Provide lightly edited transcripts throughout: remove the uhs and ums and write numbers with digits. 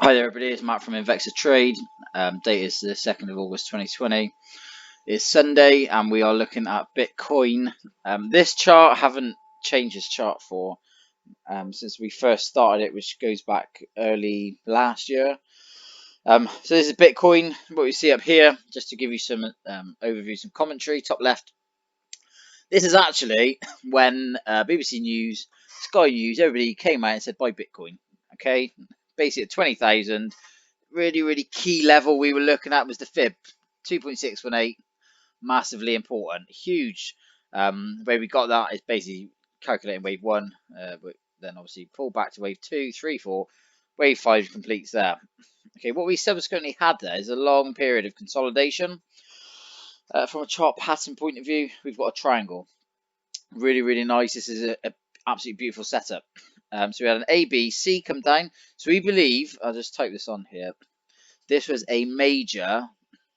Hi there, everybody. It's Matt from Invexa Trade. Date is the 2nd of August 2020. It's Sunday, and we are looking at Bitcoin. This chart, I haven't changed this chart for since we first started it, which goes back early last year. So this is Bitcoin. What we see up here, just to give you some overview, some commentary. Top left. This is actually when BBC News, Sky News, everybody came out and said buy Bitcoin. Okay, basically at 20,000. Really key level we were looking at was the fib 2.618, massively important, huge. Where we got that is basically calculating wave one, but then obviously pull back to wave two, three, four, wave five completes there. Okay, what we subsequently had there is a long period of consolidation. From a chart pattern point of view, we've got a triangle, really nice. This is a absolutely beautiful setup. So we had an A, B, C come down. So we believe, I'll just type this on here, this was a major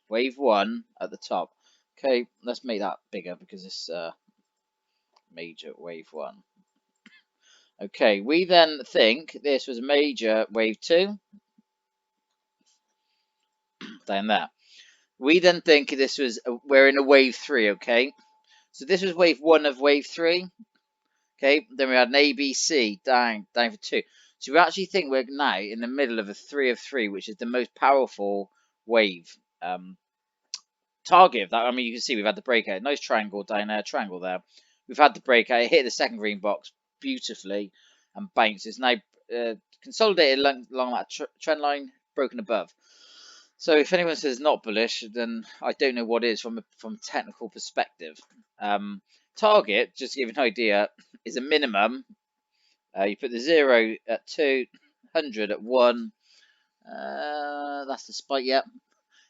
wave one at the top. Okay, let's make that bigger because it's major wave one. Okay, we then think this was major wave two down there. We then think this was we're in a wave three. Okay, so this was wave one of wave three. Okay, then we had an ABC down for two. So we actually think we're now in the middle of a three of three, which is the most powerful wave. Target that, I mean, you can see we've had the breakout, nice triangle down there, triangle there. We've had the breakout, it hit the second green box beautifully and bounced. It's now consolidated along that trend line, broken above. So if anyone says not bullish, then I don't know what is from a technical perspective. Target, just to give you an idea, is a minimum. You put the 0 at 2, 100 at 1. That's the spike, yep.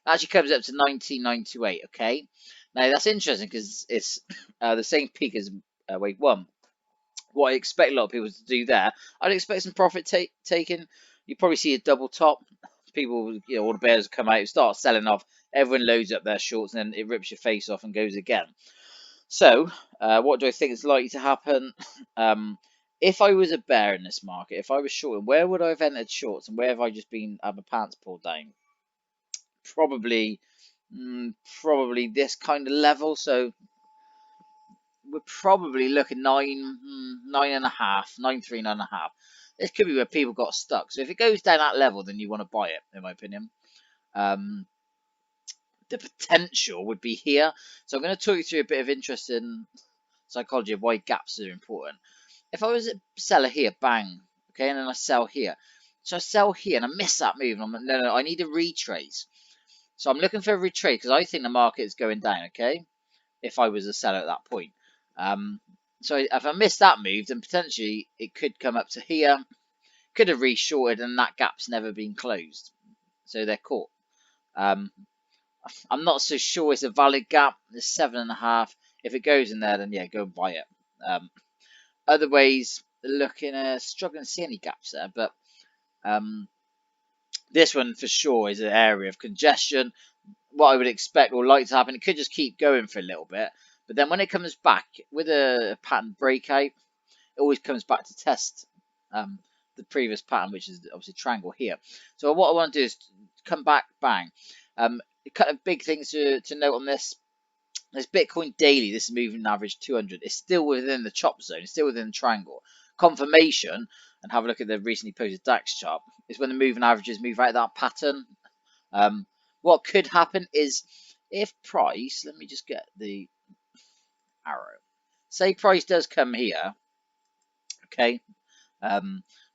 Actually comes up to 1998. Okay, now that's interesting because it's the same peak as wave one. What I expect a lot of people to do there, I'd expect some profit taking. You probably see a double top. People, all the bears come out, start selling off. Everyone loads up their shorts, and then it rips your face off and goes again. So, what do I think is likely to happen? If I was a bear in this market, if I was shorting, where would I have entered shorts, and where have I just been had my pants pulled down? Probably probably this kind of level. So we're probably looking 9.5, 9.3, 9.5. This could be where people got stuck. So if it goes down that level, then you want to buy it, in my opinion. The potential would be here. So I'm going to talk you through a bit of interesting psychology of why gaps are important. If I was a seller here, bang, okay, and then I sell here. So I sell here and I miss that move. And I'm like, no, I need a retrace. So I'm looking for a retrade because I think the market is going down, okay? If I was a seller at that point. So if I miss that move, then potentially it could come up to here, could have reshorted, and that gap's never been closed. So they're caught. I'm not so sure it's a valid gap. It's 7.5. If it goes in there, then yeah, go and buy it. Other ways, looking, struggling to see any gaps there, but this one for sure is an area of congestion. What I would expect or like to happen, it could just keep going for a little bit, but then when it comes back with a pattern breakout, it always comes back to test the previous pattern, which is obviously triangle here. So what I want to do is come back, bang. A couple of big things to note on this. There's Bitcoin daily. This is moving average 200. It's still within the chop zone. It's still within the triangle. Confirmation, and have a look at the recently posted DAX chart, is when the moving averages move out of that pattern. What could happen is if price, let me just get the arrow. Say price does come here, okay.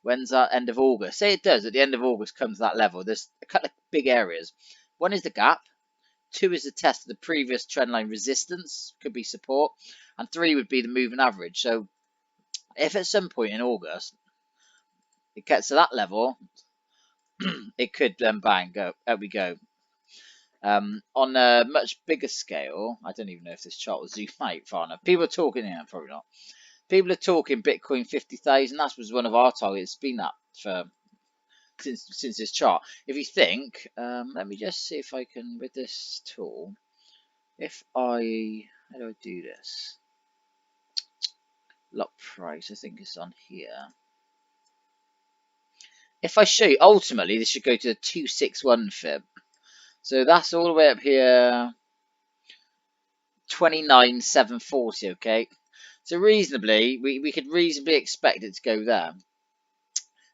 When's that? End of August. Say it does at the end of August comes to that level. There's a couple of big areas. One is the gap. 2 is the test of the previous trendline resistance, could be support, and 3 would be the moving average. So if at some point in August it gets to that level, it could then bang go. There we go. On a much bigger scale, I don't even know if this chart will zoom out far enough. People are talking, yeah, probably not. People are talking Bitcoin 50,000. That was one of our targets. It's been that for since this chart. If you think, let me just see if I can with this tool. If I, how do I do this? Lot price, I think it's on here. if I show you, ultimately this should go to the 261 fib. So that's all the way up here, 29,740. Okay, so reasonably, we could reasonably expect it to go there.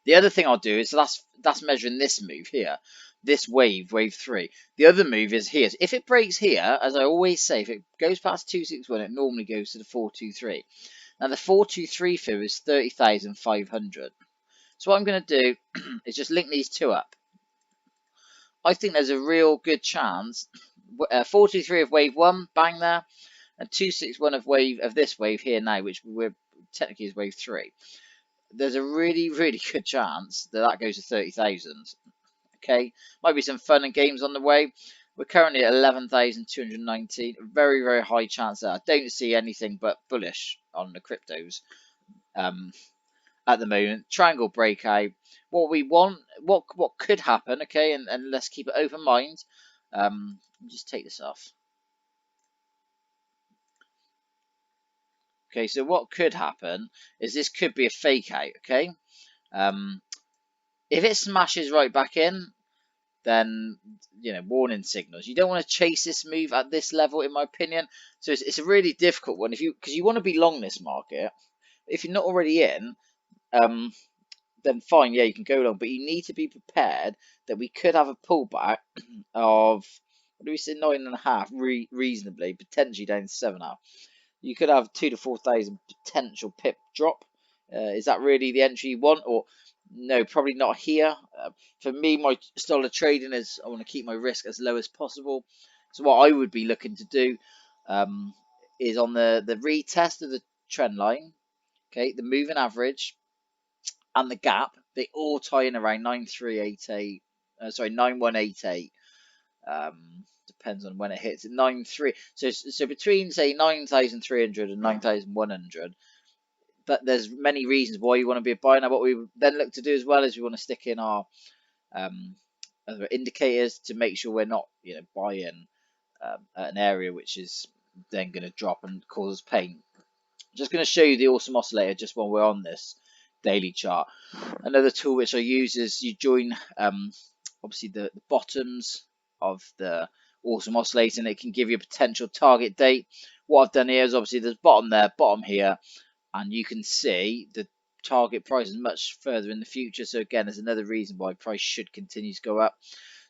The other thing I'll do is that's measuring this move here, this wave 3. The other move is here. So if it breaks here, as I always say, if it goes past 261, it normally goes to the 423. Now the 423 fib is 30,500. So what I'm going to do is just link these two up. I think there's a real good chance. 423 of wave 1, bang there, and 261 of this wave here now, which we're technically is wave 3. There's a really, really good chance that that goes to 30,000. Okay, might be some fun and games on the way. We're currently at 11,219. Very, very high chance that I don't see anything but bullish on the cryptos at the moment. Triangle breakout. What we want, what could happen? Okay, and let's keep an open mind. Just take this off. Okay, so what could happen is this could be a fake out. Okay, if it smashes right back in, then warning signals. You don't want to chase this move at this level, in my opinion. So it's a really difficult one because you want to be long this market. If you're not already in, then fine, yeah, you can go long, but you need to be prepared that we could have a pullback of, what do we say, 9.5, reasonably, potentially down to 7.5. You could have 2 to 4,000 potential pip drop. Is that really the entry you want, or no? Probably not here. For me, my style of trading is I want to keep my risk as low as possible. So what I would be looking to do is on the retest of the trend line, okay, the moving average and the gap, they all tie in around 9388. Sorry, 9188. Depends on when it hits. 93. So between say 9,300 and 9,100. But there's many reasons why you want to be a buyer. Now, what we then look to do as well is we want to stick in our other indicators to make sure we're not buying at an area which is then going to drop and cause pain. Just going to show you the awesome oscillator just while we're on this daily chart. Another tool which I use is you join obviously the bottoms of the awesome oscillator, and it can give you a potential target date. What I've done here is obviously there's bottom there, bottom here, and you can see the target price is much further in the future. So again, there's another reason why price should continue to go up.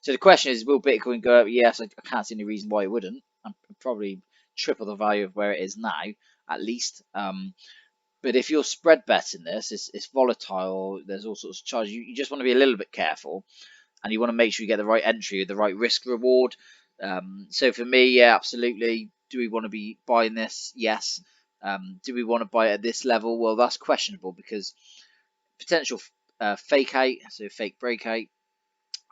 So the question is, will Bitcoin go up? Yes, I can't see any reason why it wouldn't. I'm probably triple the value of where it is now, at least. But if you're spread betting this, it's volatile. There's all sorts of charges. You just want to be a little bit careful, and you want to make sure you get the right entry, the right risk reward. So for me, yeah, absolutely. Do we want to be buying this? Yes. Do we want to buy it at this level? Well, that's questionable because potential fake out, so fake breakout.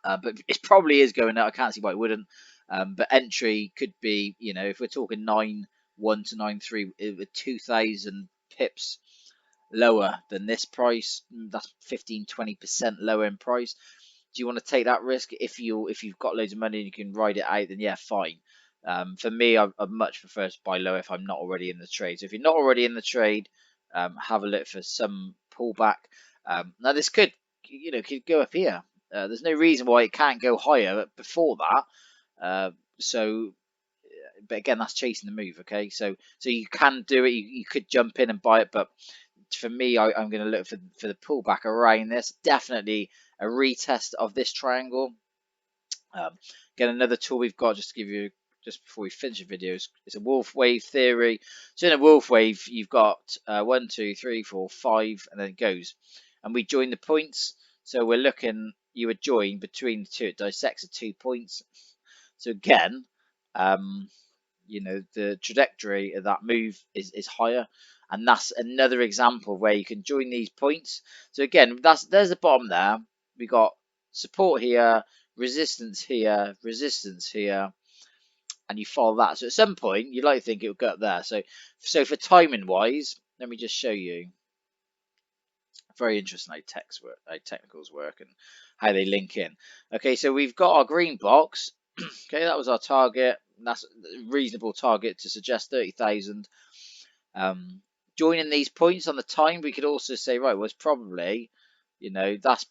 But it probably is going up. I can't see why it wouldn't. But entry could be, if we're talking 9.1 to 9.3 with 2,000 pips lower than this price, that's 15-20% lower in price. Do you want to take that risk? If you've got loads of money and you can ride it out, then yeah, fine. For me, I'd much prefer to buy low if I'm not already in the trade. So if you're not already in the trade, have a look for some pullback. Now this could go up here. There's no reason why it can't go higher before that. But again, that's chasing the move. Okay, so you can do it. You could jump in and buy it, but for me, I'm going to look for the pullback around this. Definitely a retest of this triangle. Again, another tool we've got just to give you just before we finish the video is a wolf wave theory. So in a wolf wave, you've got 1, 2, 3, 4, 5, and then it goes. And we join the points. So we're looking. You would join between the two. It dissects the 2 points. So again, the trajectory of that move is higher, and that's another example where you can join these points. So again, there's the bottom there. We got support here, resistance here, and you follow that. So at some point, you'd like to think it would go up there. So for timing wise, let me just show you. Very interesting how technicals work and how they link in. Okay, so we've got our green box. Okay, that was our target. That's a reasonable target to suggest 30,000. Joining these points on the time, we could also say, right, well, it's probably, that's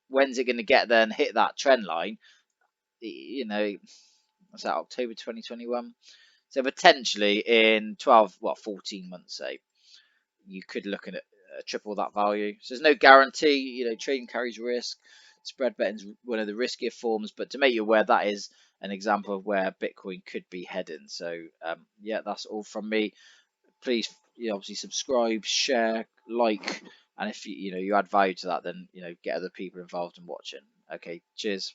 when's it going to get there and hit that trend line? You know, what's that, October 2021? So potentially in 12, 14 months, say, you could look at triple that value. So there's no guarantee. Trading carries risk. Spread betting is one of the riskier forms, but to make you aware, that is an example of where Bitcoin could be heading. So yeah, that's all from me. Please, obviously subscribe, share, like, and if you add value to that, then get other people involved in watching. Okay, cheers.